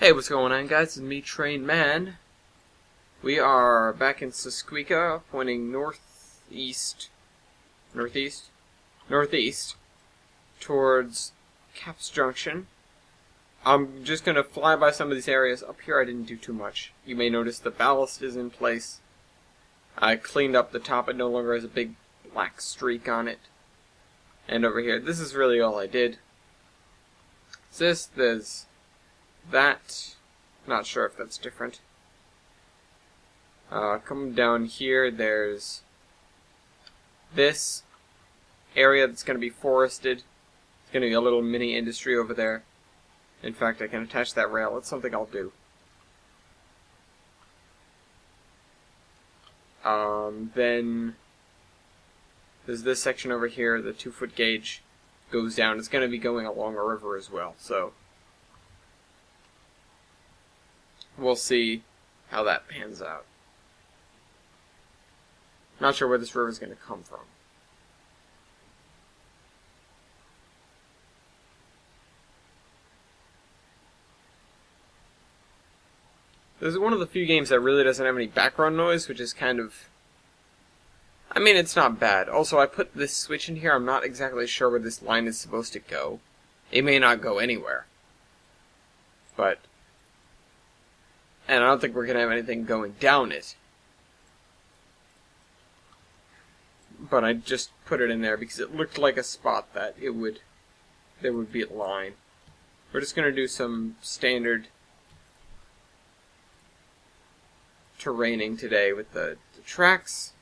Hey, what's going on, guys? It's me, Train Man. We are back in Susquehanna, pointing northeast, towards Caps Junction. I'm just gonna fly by some of these areas. Up here I didn't do too much. You may notice the ballast is in place. I cleaned up the top. It no longer has a big black streak on it. And over here, this is really all I did. There's that. Not sure if that's different. Coming down here, there's this area that's going to be forested. It's going to be a little mini industry over there. In fact, I can attach that rail. It's something I'll do. Then there's this section over here. The 2-foot gauge goes down. It's going to be going along a river as well, so we'll see how that pans out. Not sure where this river is going to come from. This is one of the few games that really doesn't have any background noise, which is kind of... I mean, it's not bad. Also, I put this switch in here. I'm not exactly sure where this line is supposed to go. It may not go anywhere. But... and I don't think we're going to have anything going down it. But I just put it in there because it looked like a spot that there would be a line. We're just going to do some standard terraining today with the tracks.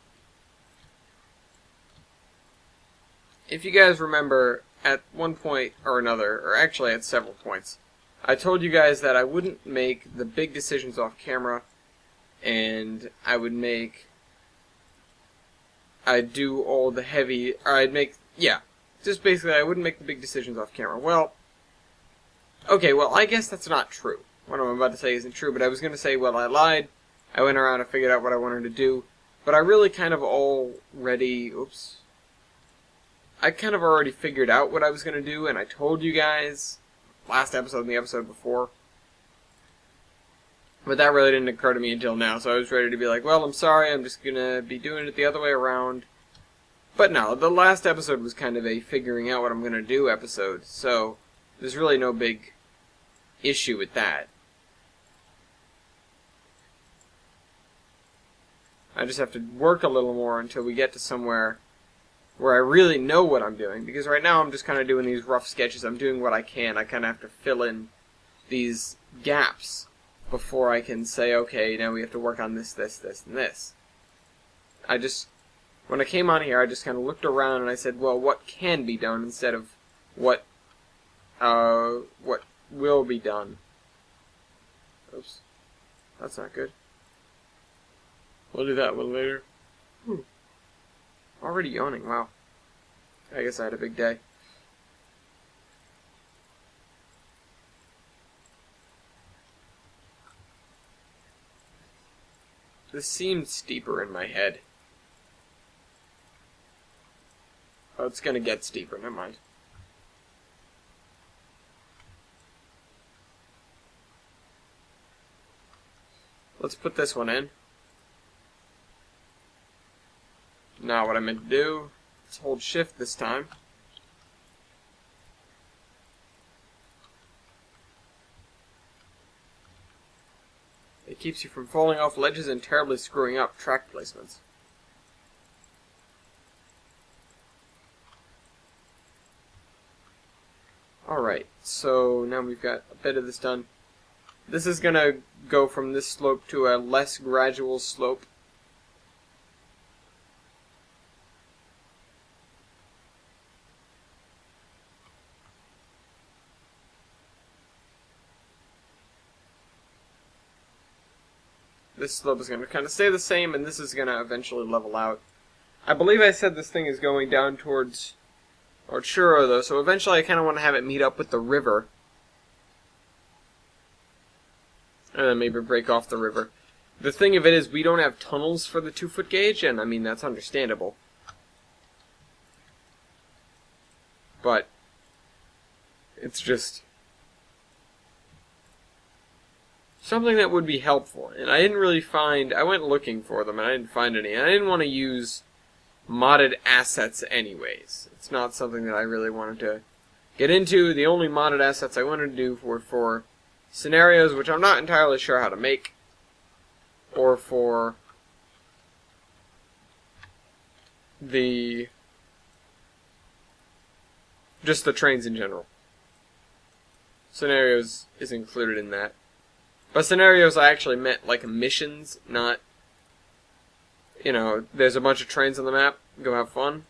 If you guys remember, at one point or another, or actually at several points, I told you guys that I wouldn't make the big decisions off camera, and I'd do all the heavy, or just basically I wouldn't make the big decisions off camera. Well, okay, I guess that's not true. What I'm about to say isn't true, but I was going to say, well, I lied. I went around and figured out what I wanted to do, but I really kind of already figured out what I was going to do, and I told you guys last episode and the episode before. But that really didn't occur to me until now, so I was ready to be like, well, I'm sorry, I'm just going to be doing it the other way around. But no, the last episode was kind of a figuring out what I'm going to do episode, so there's really no big issue with that. I just have to work a little more until we get to somewhere where I really know what I'm doing, because right now I'm just kind of doing these rough sketches. I'm doing what I can. I kind of have to fill in these gaps before I can say, okay, now we have to work on this, and this. When I came on here, I just kind of looked around and I said, well, what can be done instead of what will be done. Oops. That's not good. We'll do that a little later. Already yawning, wow. I guess I had a big day. This seemed steeper in my head. Oh, it's gonna get steeper, never mind. Let's put this one in. Now what I meant to do is hold shift this time. It keeps you from falling off ledges and terribly screwing up track placements. Alright, so now we've got a bit of this done. This is going to go from this slope to a less gradual slope. This slope is going to kind of stay the same, and this is going to eventually level out. I believe I said this thing is going down towards Churro, though, so eventually I kind of want to have it meet up with the river. And then maybe break off the river. The thing of it is, we don't have tunnels for the 2-foot gauge, and I mean, that's understandable. But it's just... something that would be helpful. And I didn't really find, I went looking for them and I didn't find any. And I didn't want to use modded assets anyways. It's not something that I really wanted to get into. The only modded assets I wanted to do were for scenarios, which I'm not entirely sure how to make, or for just the trains in general. Scenarios is included in that. By scenarios, I actually meant like missions, not, there's a bunch of trains on the map, go have fun.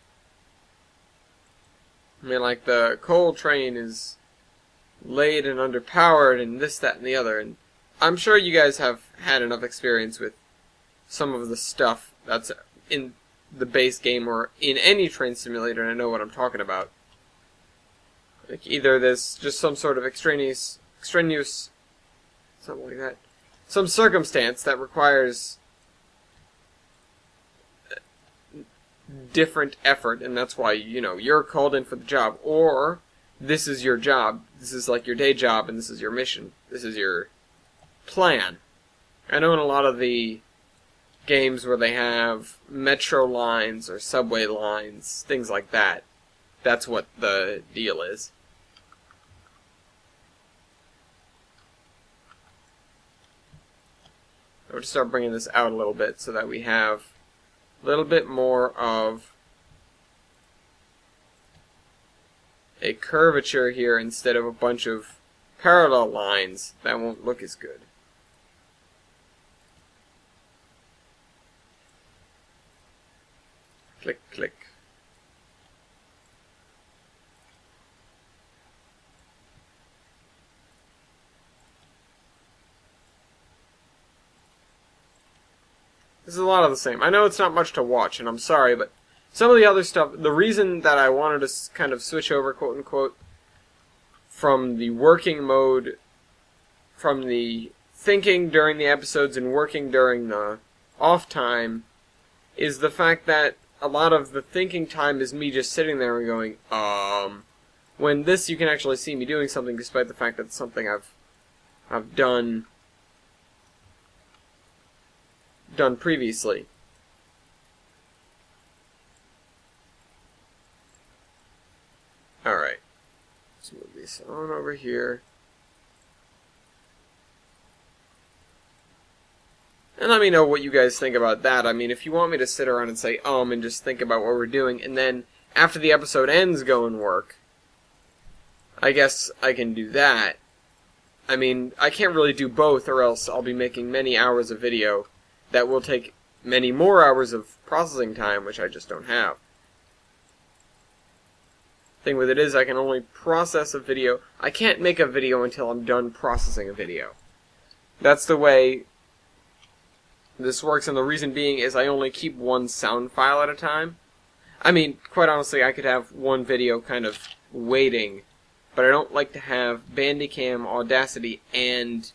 I mean, like, the coal train is late and underpowered and this, that, and the other. And I'm sure you guys have had enough experience with some of the stuff that's in the base game or in any train simulator, and I know what I'm talking about. Like, either there's just some sort of extraneous, something like that, some circumstance that requires different effort, and that's why, you're called in for the job, or this is your job, this is like your day job, and this is your mission, this is your plan. I know in a lot of the games where they have metro lines or subway lines, things like that, that's what the deal is. I would start bringing this out a little bit so that we have a little bit more of a curvature here instead of a bunch of parallel lines. That won't look as good. Click, click. This is a lot of the same. I know it's not much to watch, and I'm sorry, but some of the other stuff, the reason that I wanted to kind of switch over, quote-unquote, from the working mode, from the thinking during the episodes and working during the off time, is the fact that a lot of the thinking time is me just sitting there and going, when this you can actually see me doing something despite the fact that it's something I've done previously. Alright. Let's move this on over here. And let me know what you guys think about that. I mean, if you want me to sit around and say, and just think about what we're doing, and then after the episode ends go and work, I guess I can do that. I mean, I can't really do both, or else I'll be making many hours of video that will take many more hours of processing time, which I just don't have. Thing with it is, I can only process a video. I can't make a video until I'm done processing a video. That's the way this works, and the reason being is I only keep one sound file at a time. I mean, quite honestly, I could have one video kind of waiting, but I don't like to have Bandicam, Audacity, and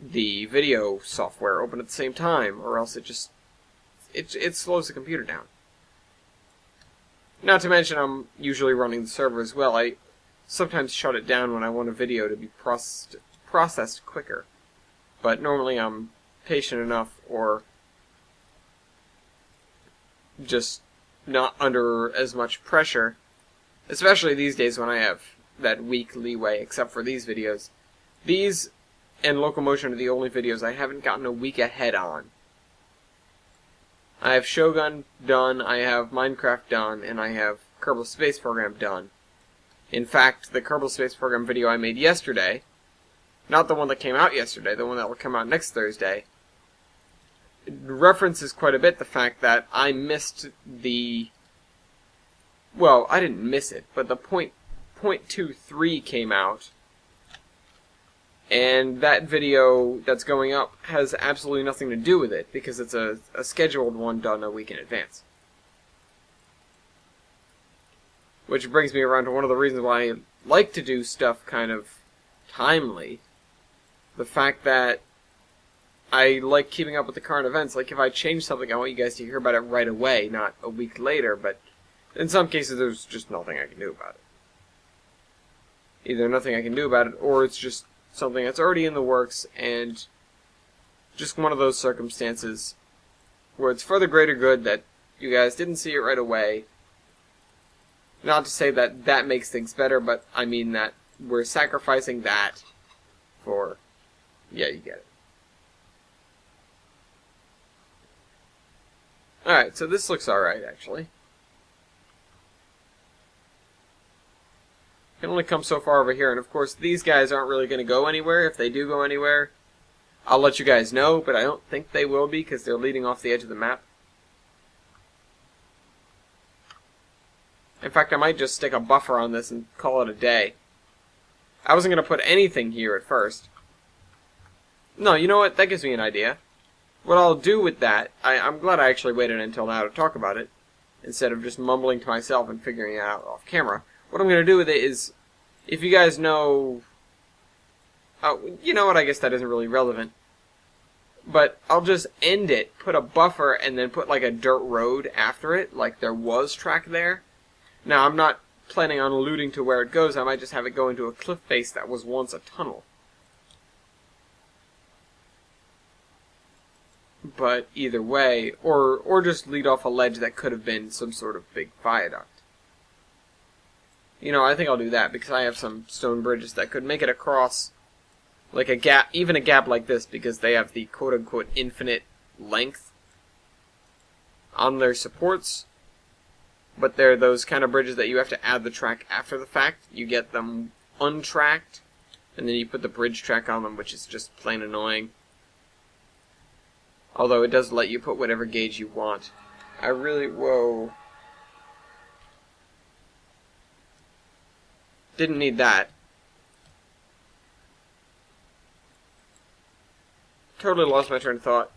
the video software open at the same time, or else it slows the computer down. Not to mention I'm usually running the server as well. I sometimes shut it down when I want a video to be processed quicker. But normally I'm patient enough, or just not under as much pressure, especially these days when I have that week leeway, except for these videos. These and Locomotion are the only videos I haven't gotten a week ahead on. I have Shogun done, I have Minecraft done, and I have Kerbal Space Program done. In fact, the Kerbal Space Program video I made yesterday, not the one that came out yesterday, the one that will come out next Thursday, references quite a bit the fact that I missed the... Well, I didn't miss it, but the .23 came out, and that video that's going up has absolutely nothing to do with it, because it's a scheduled one done a week in advance. Which brings me around to one of the reasons why I like to do stuff kind of timely. The fact that I like keeping up with the current events. Like, if I change something, I want you guys to hear about it right away, not a week later, but in some cases there's just nothing I can do about it. Either nothing I can do about it, or it's just something that's already in the works, and just one of those circumstances where it's for the greater good that you guys didn't see it right away. Not to say that that makes things better, but I mean that we're sacrificing that for... yeah, you get it. Alright, so this looks alright, actually. Can only come so far over here, and of course these guys aren't really going to go anywhere. If they do go anywhere, I'll let you guys know, but I don't think they will be because they're leading off the edge of the map. In fact, I might just stick a buffer on this and call it a day. I wasn't going to put anything here at first. No, you know what? That gives me an idea. What I'll do with that, I'm glad I actually waited until now to talk about it, instead of just mumbling to myself and figuring it out off camera. What I'm going to do with it is, if you guys know... you know what, I guess that isn't really relevant. But I'll just end it, put a buffer, and then put like a dirt road after it, like there was track there. Now, I'm not planning on alluding to where it goes. I might just have it go into a cliff face that was once a tunnel. But either way, or just lead off a ledge that could have been some sort of big viaduct. You know, I think I'll do that because I have some stone bridges that could make it across like a gap, even a gap like this, because they have the quote-unquote infinite length on their supports. But they're those kind of bridges that you have to add the track after the fact. You get them untracked, and then you put the bridge track on them, which is just plain annoying. Although it does let you put whatever gauge you want. I really... whoa. Didn't need that. Totally lost my train of thought.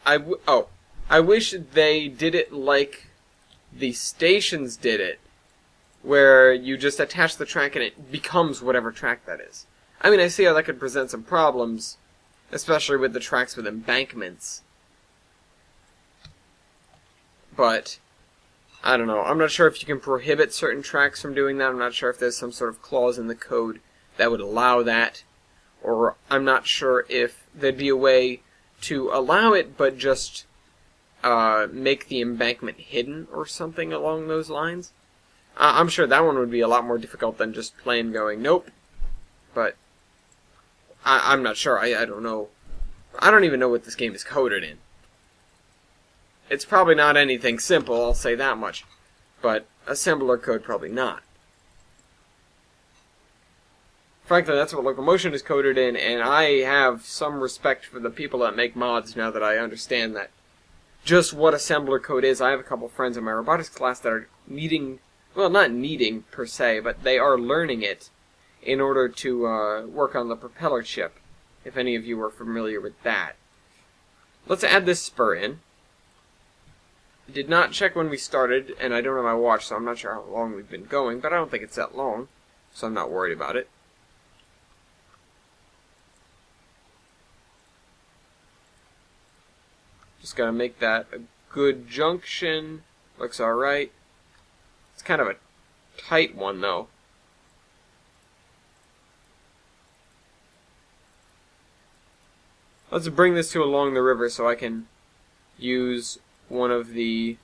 I wish they did it like the stations did it, where you just attach the track and it becomes whatever track that is. I mean, I see how that could present some problems, especially with the tracks with embankments. But, I don't know. I'm not sure if you can prohibit certain tracks from doing that. I'm not sure if there's some sort of clause in the code that would allow that. Or I'm not sure if there'd be a way to allow it, but just make the embankment hidden or something along those lines. I'm sure that one would be a lot more difficult than just plain going, nope. But I'm not sure. I don't know. I don't even know what this game is coded in. It's probably not anything simple, I'll say that much. But assembler code, probably not. Frankly, that's what Locomotion is coded in, and I have some respect for the people that make mods now that I understand that just what assembler code is. I have a couple friends in my robotics class that are needing, well, not needing per se, but they are learning it in order to work on the propeller chip, if any of you are familiar with that. Let's add this spur in. Did not check when we started, and I don't have my watch, so I'm not sure how long we've been going, but I don't think it's that long, so I'm not worried about it. Just gotta make that a good junction. Looks alright. It's kind of a tight one, though. Let's bring this to along the river so I can use one of the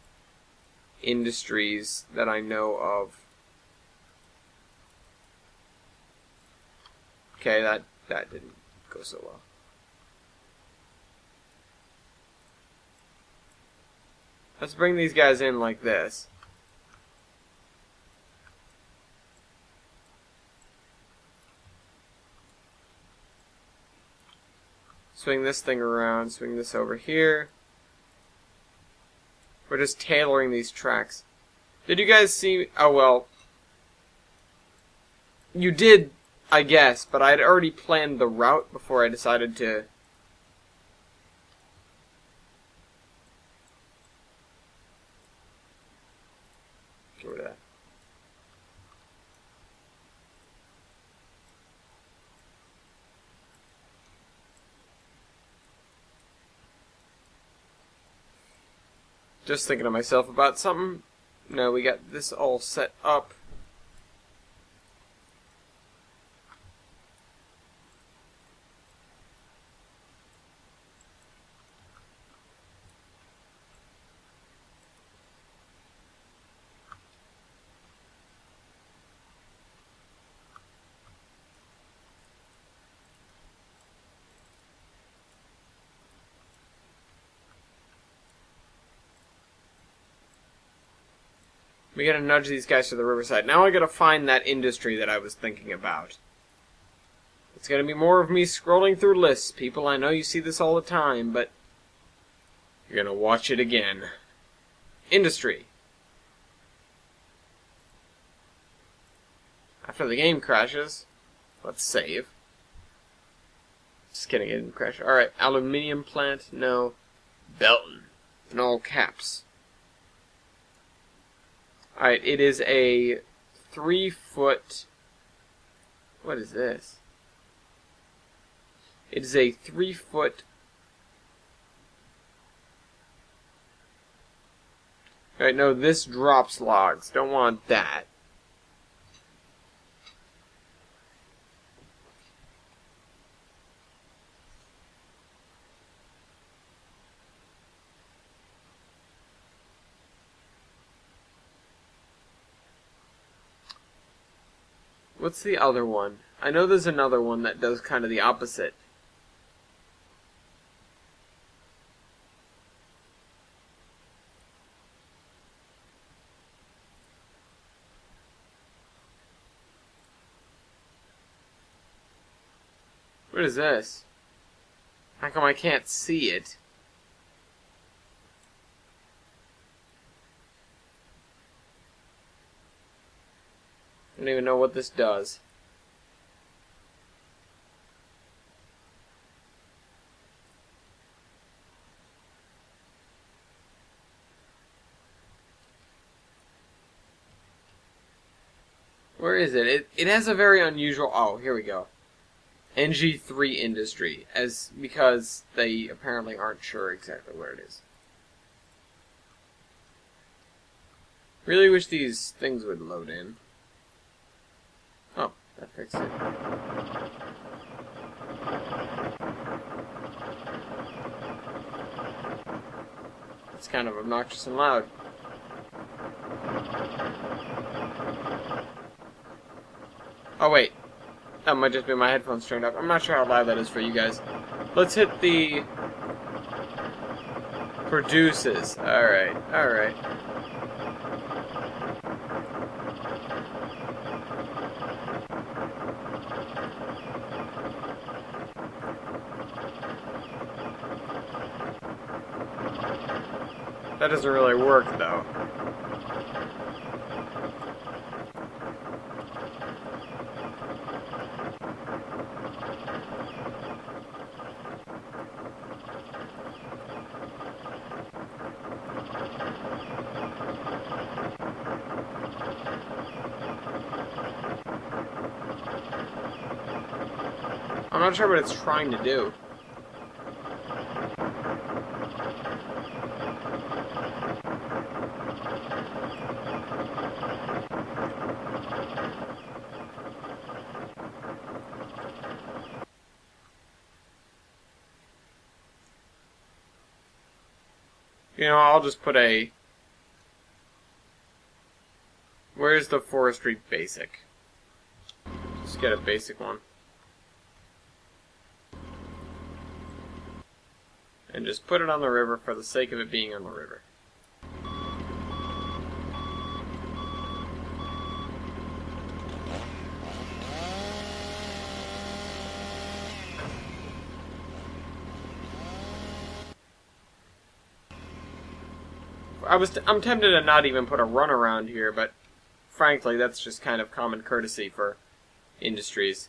industries that I know of. Okay, that didn't go so well. Let's bring these guys in like this. Swing this thing around, swing this over here. We're just tailoring these tracks. Did you guys see... oh, well. You did, I guess, but I'd already planned the route before I decided to... get rid of that. Just thinking to myself about something. No, we got this all set up. We gotta nudge these guys to the riverside. Now I gotta find that industry that I was thinking about. It's gonna be more of me scrolling through lists, people. I know you see this all the time, but you're gonna watch it again. Industry. After the game crashes, let's save. Just kidding, it didn't crash. Alright, aluminium plant, no. Belton. In all caps. Alright, it is a 3-foot... What is this? It is a 3-foot... Alright, no, this drops logs. Don't want that. What's the other one? I know there's another one that does kind of the opposite. What is this? How come I can't see it? I don't even know what this does. Where is it? It has a very unusual... Oh, here we go. NG3 industry, because they apparently aren't sure exactly where it is. Really wish these things would load in. Oh, that fixed it. It's kind of obnoxious and loud. Oh wait, that might just be my headphones turned up. I'm not sure how loud that is for you guys. Let's hit the... produces. Alright, alright. That doesn't really work, though. I'm not sure what it's trying to do. You know, I'll just put a... Where's the forestry basic? Just get a basic one. And just put it on the river for the sake of it being on the river. I'm tempted to not even put a run around here, but frankly, that's just kind of common courtesy for industries.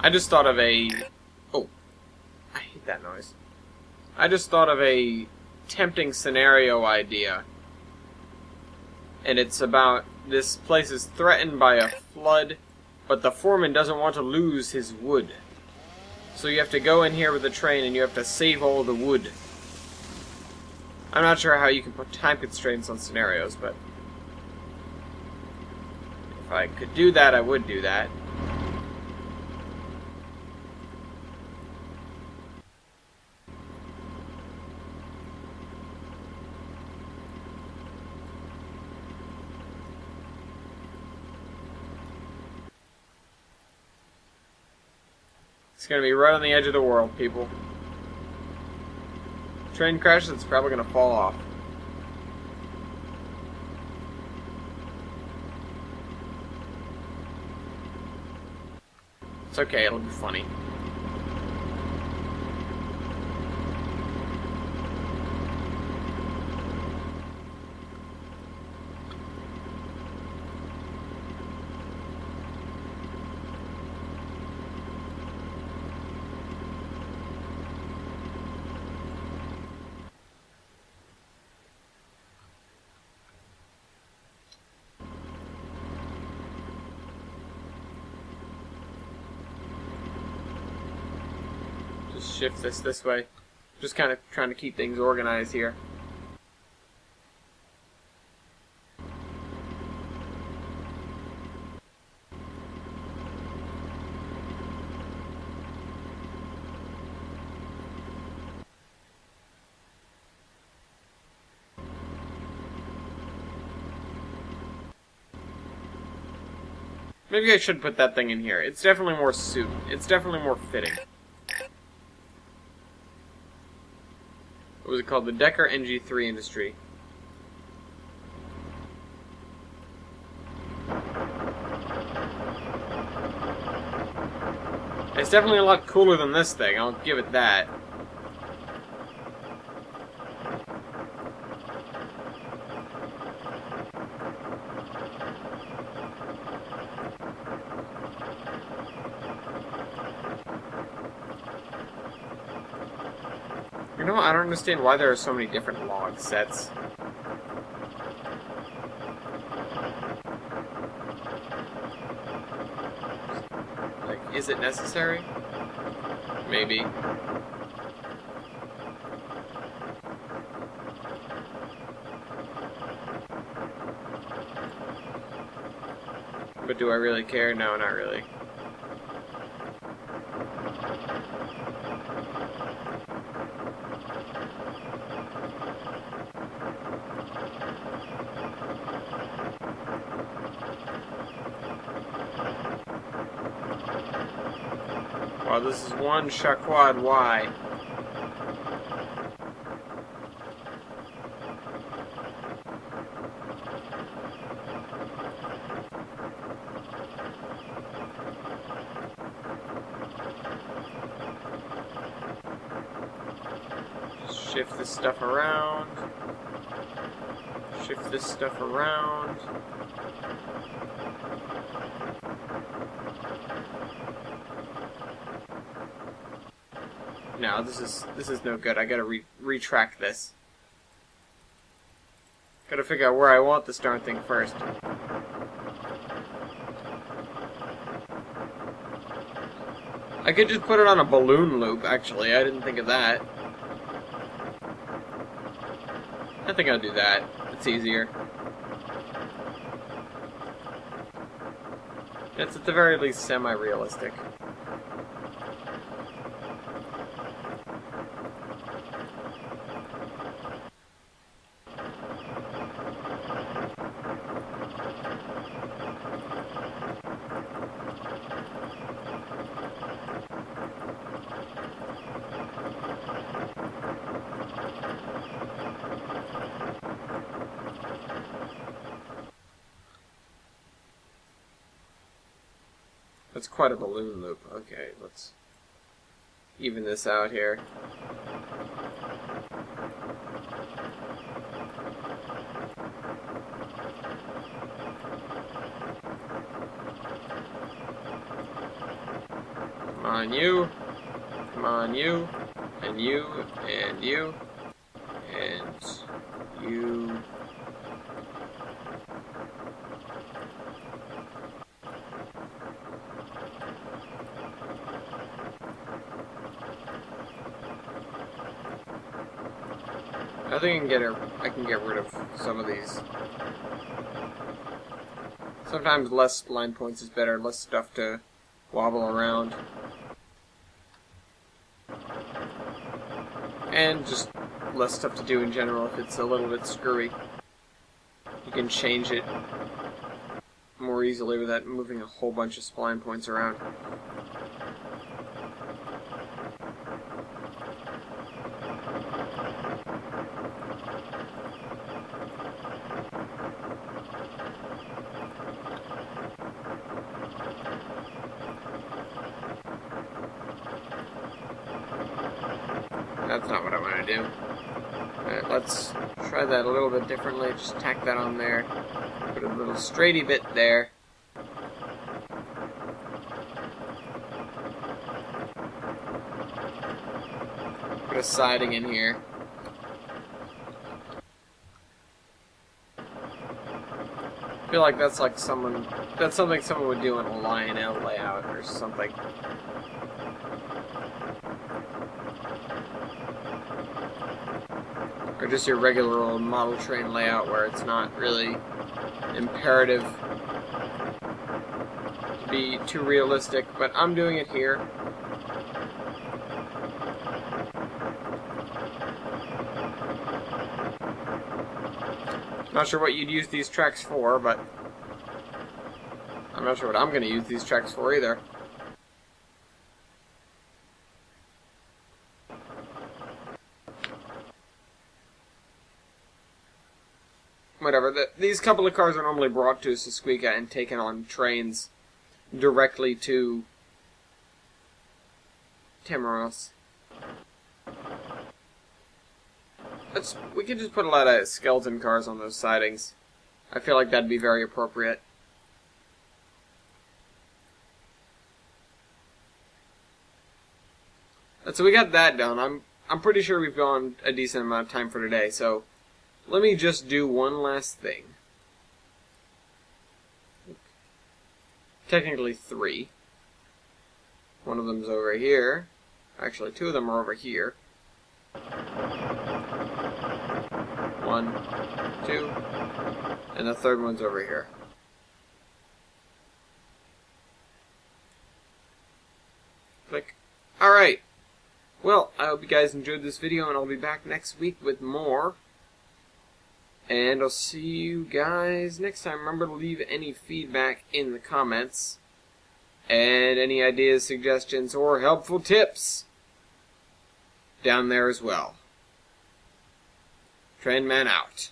I just thought of a... Oh, I hate that noise. I just thought of a tempting scenario idea. And it's about this place is threatened by a flood, but the foreman doesn't want to lose his wood. So you have to go in here with the train and you have to save all the wood. I'm not sure how you can put time constraints on scenarios, but if I could do that, I would do that. It's gonna be right on the edge of the world, people. Train crashes, it's probably gonna fall off. It's okay, it'll be funny. Shift this way. Just kind of trying to keep things organized here. Maybe I should put that thing in here. It's definitely more it's definitely more fitting. What was it called? The Decker NG3 industry. It's definitely a lot cooler than this thing, I'll give it that. You know, I don't understand why there are so many different log sets. Like, is it necessary? Maybe. But do I really care? No, not really. Wow, this is one Shaquad Y. Shift this stuff around. Shift this stuff around. No, this is no good. I gotta retract this. Gotta figure out where I want this darn thing first. I could just put it on a balloon loop, actually. I didn't think of that. I think I'll do that. It's easier. It's at the very least semi-realistic. That's quite a balloon loop. Okay, let's even this out here. Come on, you. Come on, you. And you. And you. And you. I think I can get rid of some of these. Sometimes less line points is better, less stuff to wobble around. And just less stuff to do in general if it's a little bit screwy. You can change it more easily without moving a whole bunch of spline points around. that's not what I want to do. Alright, let's try that a little bit differently. Just tack that on there. Put a little straighty bit there. Put a siding in here. I feel like that's something someone would do in a Lionel layout or something. Or just your regular old model train layout where it's not really imperative to be too realistic, but I'm doing it here. Not sure what you'd use these tracks for, but I'm not sure what I'm going to use these tracks for either. Whatever. These couple of cars are normally brought to Sesquica and taken on trains directly to Tamaros. We could just put a lot of skeleton cars on those sidings. I feel like that'd be very appropriate. So we got that done. I'm pretty sure we've gone a decent amount of time for today, so let me just do one last thing. Technically 3. One of them's over here. Actually, 2 of them are over here. 1, 2, and the third one's over here. Click. Alright. Well, I hope you guys enjoyed this video, and I'll be back next week with more. And I'll see you guys next time. Remember to leave any feedback in the comments. And any ideas, suggestions, or helpful tips down there as well. Trainman out.